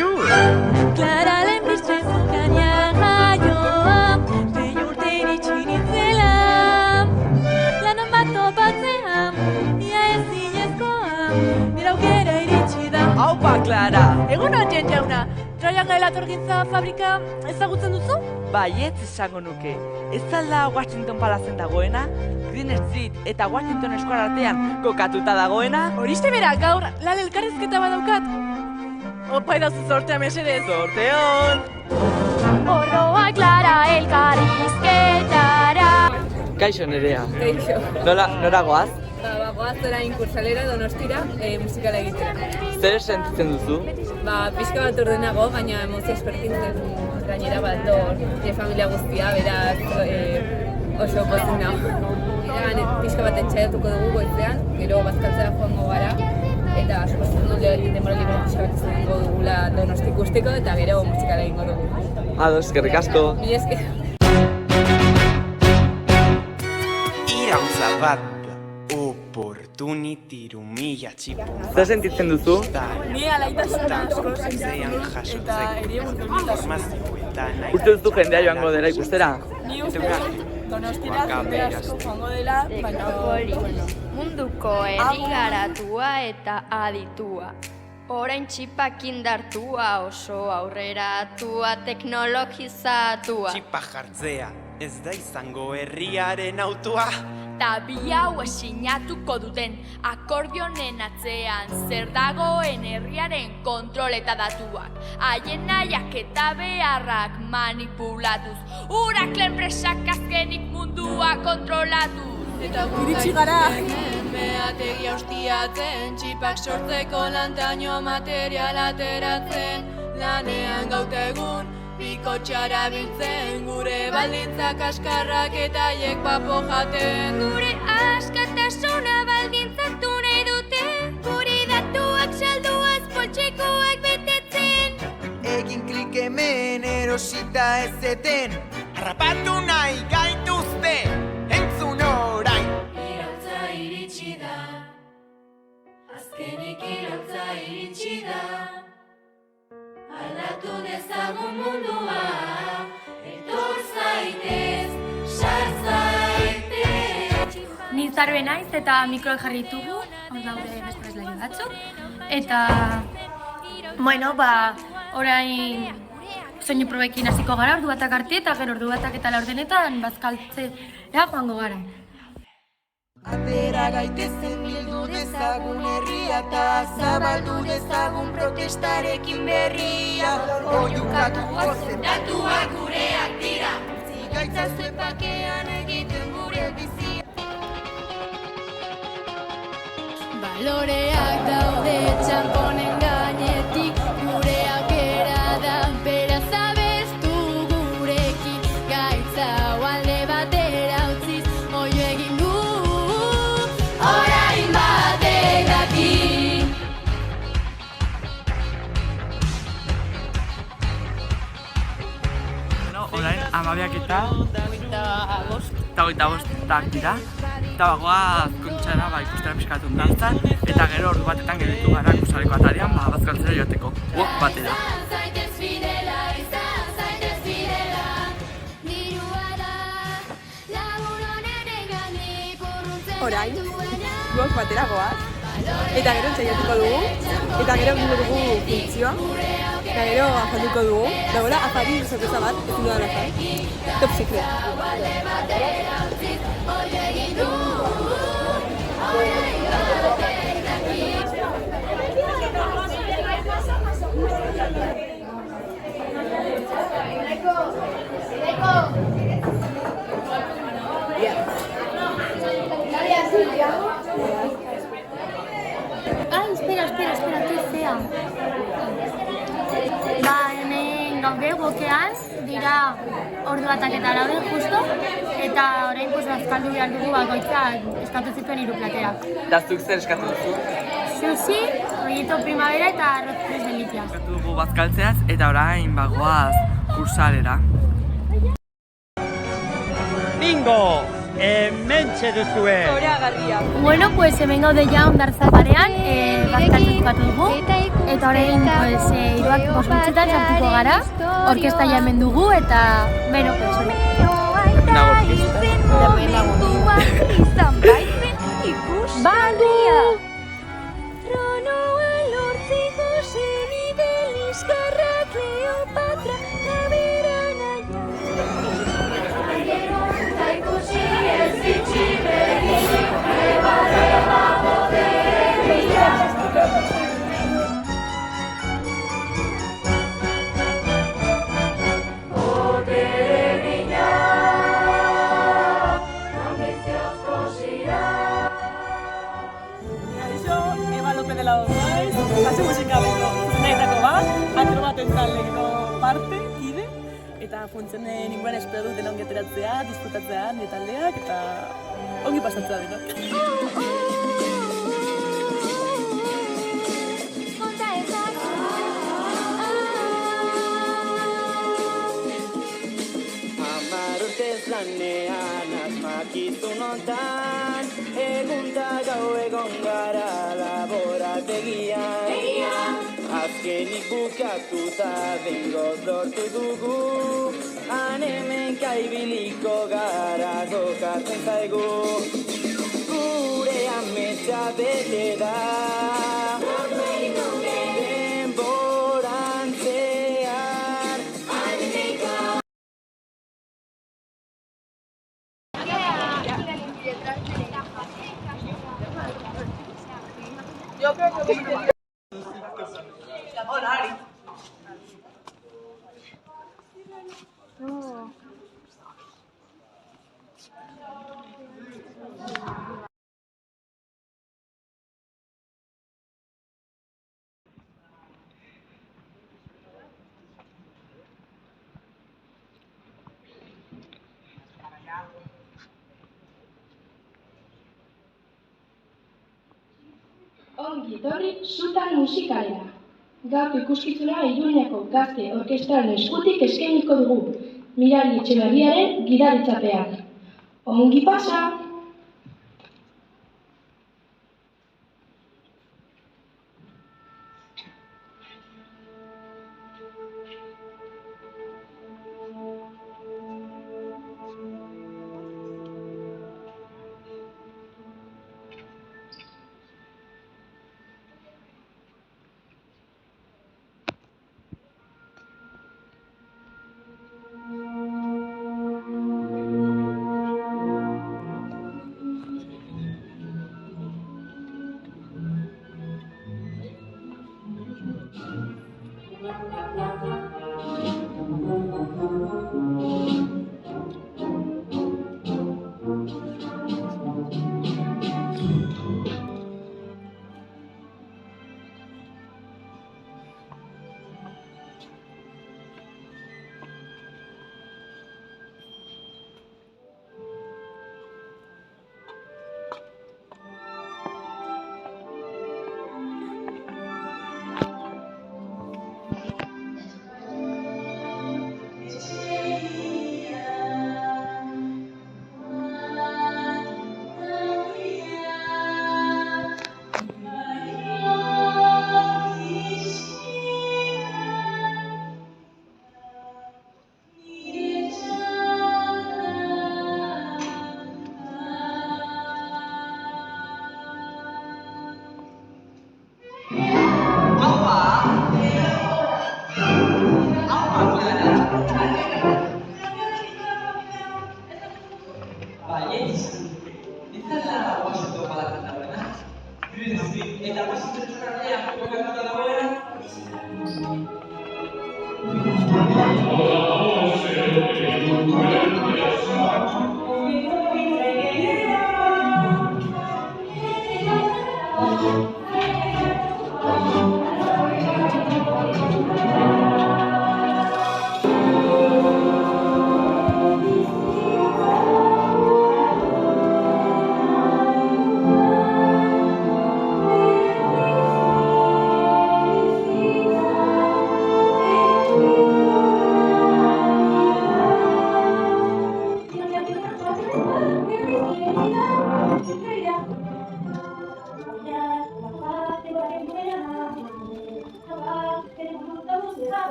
Bonjour! Clara lehenbizte vulkania jaioa, behi urte iritsi nintzela. Lanon bat topatzean, ia ezinezkoa, nire aukera iritsi da. Aupa, Clara! Egun hon, Jen jauna, Triangle Elatorgintza fabrika ezagutzen duzu? Baietz esango nuke, ez da Washington Palacen dagoena, Green Street eta Washington Square artean kokatuta dagoena? Horiste bera, gaur lan elkarrizketa badaukat. Opa edazu zortea mesedez. Zorteon! Ordoa Clara elkarrizketara. Kaixo Nerea, Kaixo. nora goaz? Goaz orain kursalera Donostira musikala egitera. Zer sentitzen duzu? Pixka bat ordenago, baina emozio espertintzen gainera bat dor, familia guztia, beraz oso pozik nago. Pixka bat etxaiatuko dugu goizean, gero bazkaltzera joango gara, eta suposatzen dut denbora libre pixka bat izango dugula Donosti ikusteko, eta gero musikala egingo dugu. Ados, eskerrik asko. Mila esker. Irautza bat opportunity rumila txipun. Zer sentitzen duzu? Ni alaitasuna asko Zean eta ere informazioetan Uste duzu jendea joango dela ikustera? Ni uste dut Donostira jende asko joango dela, baina Munduko herri garatua eta aditua. Orain txipak indartua, oso aurreratua, teknologizatua. txipa jartzea, ez da izango herriaren autua. Ta bi hau sinatuko duten akordionen atzean zer dagoen herriaren kontrol eta datuak. Haien nahiak eta beharrak manipulatuz, Uracle enpresak azkenik mundua kontrolatuz. Eta iritsi gara. Meategia ustiatzen, txipak sortzeko lantaino material ateratzen, lanean gaute egun, pikotxara biltzen, gure baldintzak askarrak eta haiek papo jaten. Gure askatasuna baldintzatu nahi dute, gure datuak salduaz poltsikoak betetzen. Egin klik hemen erosita ezeten, harrapatu nahi gaituzte, entzun orain. Irautza iritsi da, azkenik irautza iritsi da. Aldatu dezagun mundua, etor zaitez, sar zaitez. Ni Zarbe naiz eta mikroak jarri ditugu, hor daude beste bezlaio batzuk. Eta, orain soinu probekin hasiko gara, ordu batak arte eta gero ordu batak eta laurdenetan bazkaltzea joango gara. Atera gaitezen bildu dezagun herria eta zabaldu dezagun protestarekin berria. Oiukatu gozen Datuak gureak dira, gaitza zuen bakean egiten gure bizia. baloreak daude txanponen gainetik, gure aukera da, beraz abestu gurekin, gaitza alde batera utziz, oio egin du, orain batek daki. Orain, 12 eta 25 dira. Eta bagoaz kontxara ikustera pixkatun dantzan, eta gero ordu batetan gelditu gara kursaleko atarian, bazkaltzera joateko. Guok batera. Orain, guok batera goaz, eta gero entzaiatuko dugu, eta gero egingo dugu funtzioa, eta gero afalduko dugu, dagoela afari sorpresa bat, ezin dudan afari, top secret. Espera, que fea. Hemen gaude gokean, dira ordu batak eta laude justo, eta orain bazkaldu behar dugu bakoitzak eskatu zituen 3 platerak. Eta zuk zer eskatu duzu? Sushi, rollito primavera eta arroz tres delicias. Eskatu dugu bazkaltzeaz, eta orain bagoaz kursalera. Bingo! Hementxe duzue! Zoreagarria. Bueno, pues hemen gaude ja Hondartza parean, bazkaltze zukatu dugu, Eta orain, pues, iruak bosgutxetan sartuko gara, orkesta hemen dugu, eta, bero, pues, hori. Bandu! Tronoa lortzeko zenide liskarra Kleopatra gabera naia. Eta ikusi ez bitxi begi, ebarrera bodegia. Klase musikaleko zuzenetako bat, akrobaten taldeko parte, kide, eta funtzionen inguruan espero duten ongi ateratzea, disfrutatzea nire taldeak, eta ongi pasatzea denak. Hamar urtez lanean asmakizun ontan, egun ta gau egon gara laborategian. Azkenik bukatuta bengoz lortu dugu, han hemenka ibiliko gara jokatzen zaigu. Gure ametsa bete da, denboran zehar. Hola, Ari. Ongi etorri Sultan musikalera. Gaurko ikuskizuna Iruñeko Gazte Orkestraren eskutik eskainiko dugu, Mirari Etxeberriaren gidaritzapean. Ongi pasa!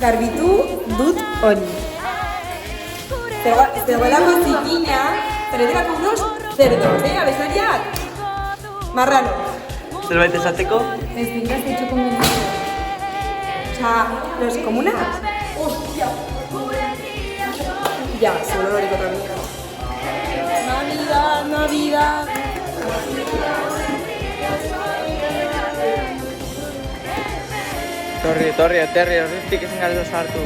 Garbitu dut hori. Zegoelako zikina, zeretelako unos cerdos, abesariak? Marrano. Zerbait esateko? Ez dingas de chocolate. Los comunas. Hostia. Ya, seguro lo digo otra vez. Navidad, Navidad. Eterri, horretik ezin gara sartu.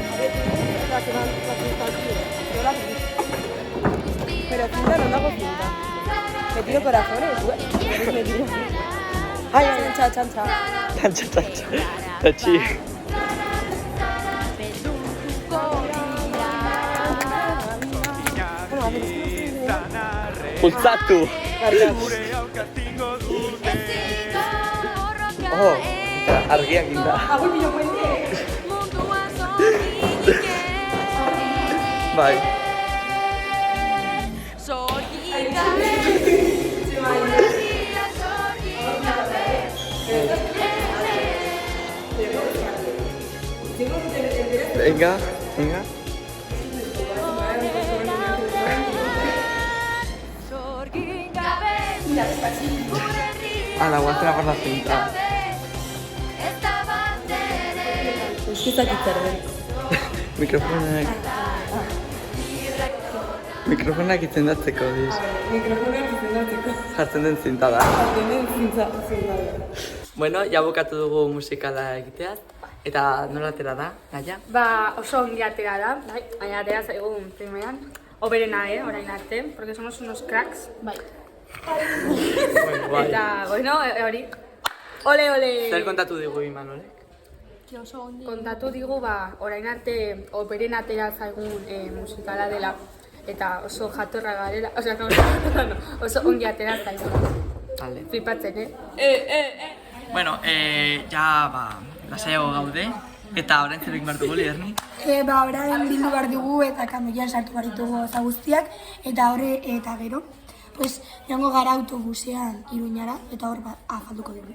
Pero cinta no hago cinta. Me tiro corazones, me tiro. Ay, chancha. Tachi. Pulsatu. Oh, argiak inda. Agui pilo puente. Bai. Venga. Ala, guazera por la cinta. Euskizak itzerden. Mikrofonak itzendatzeko, diz. Jartzen den zinta da. Bueno, ja bukatu dugu musikala egiteaz. Eta nola atera da, Naia? Oso ongi atera da, baina atera zaigun primeran. Oberena, orain arte, porque somos unos cracks. Bai. Eta, bueno, hori. Ole! Zer kontatu digu Imanolek? Kontatu digu, orain arte operen atera zaigun musikala dela. Eta oso jatorra garela, oso ongi atera zaigun. Vale. Flipatzen, Bueno, lasaiago gaude. Eta orain zer egin behar dugu, Liderni? Orain bildu behar dugu eta kamioian sartu behar ditugu guztiak. Eta horre eta gero, pues, joango gara autobusean Iruñara eta hor afalduko dugu.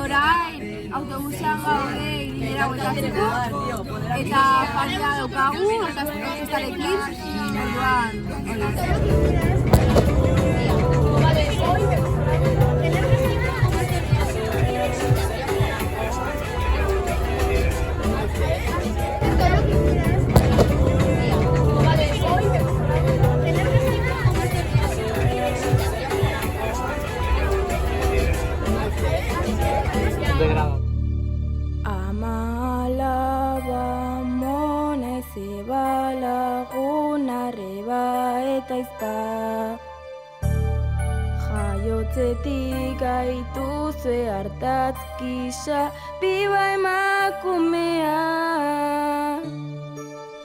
Orain, autobusean gaude Iruñera bueltatzeko eta falta daukagu, eta zestarekin, De grado. zeba lagun arreba eta izpa. Jaiotzetik gaituzue hartatz gisa, biba emakumea.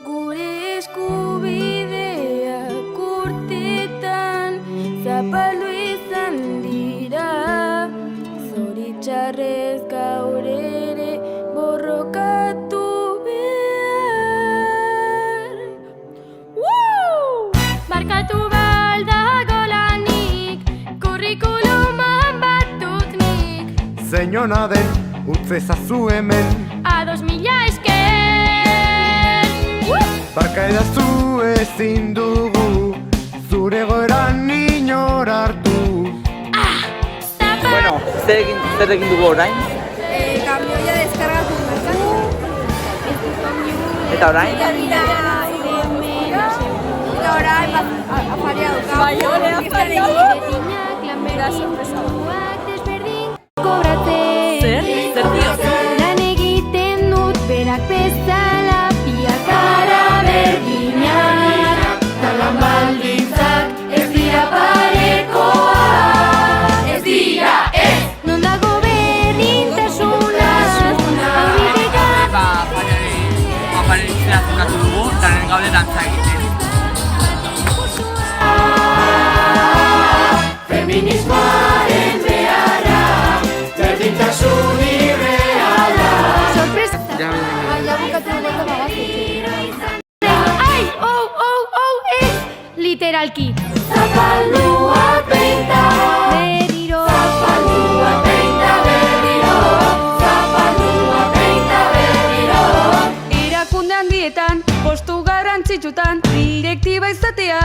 Gure eskubideak urtetan zapaldu izan dira, zoritxarrez gaur ere borrokatu behar. Barkatu baldago lanik, kurrikuluman batuk nik. Zein ona den, utzezazu hemen, Ados mila esker. barka edazu ezin dugu, zure goeran inor hartu. Bueno, zer egin dugu orain? Kamioia deskargatu dugu. Eta orain? Eta orain, afaria dugu. Bai, ole, afaria dugu. Zer? Zer diozu? Lan egiten dut berak bezala, biak gara berdinak. Talan baldintzak ez dira parekoak. Ez dira, ez! Non dago berdintasuna? Afarian zehazukatu dugu, eta nire gaude dantza egiten. Feminismoaren beharra, berdintasun irreala. Sorpresa! Ja, bukatu dugu ai, ez! Literalki! Zapalduak beita berriro. Zapalduak beita berriro. Zapalduak beita berriro. Erakunde handietan, postu garrantzitsutan, direktiba izatea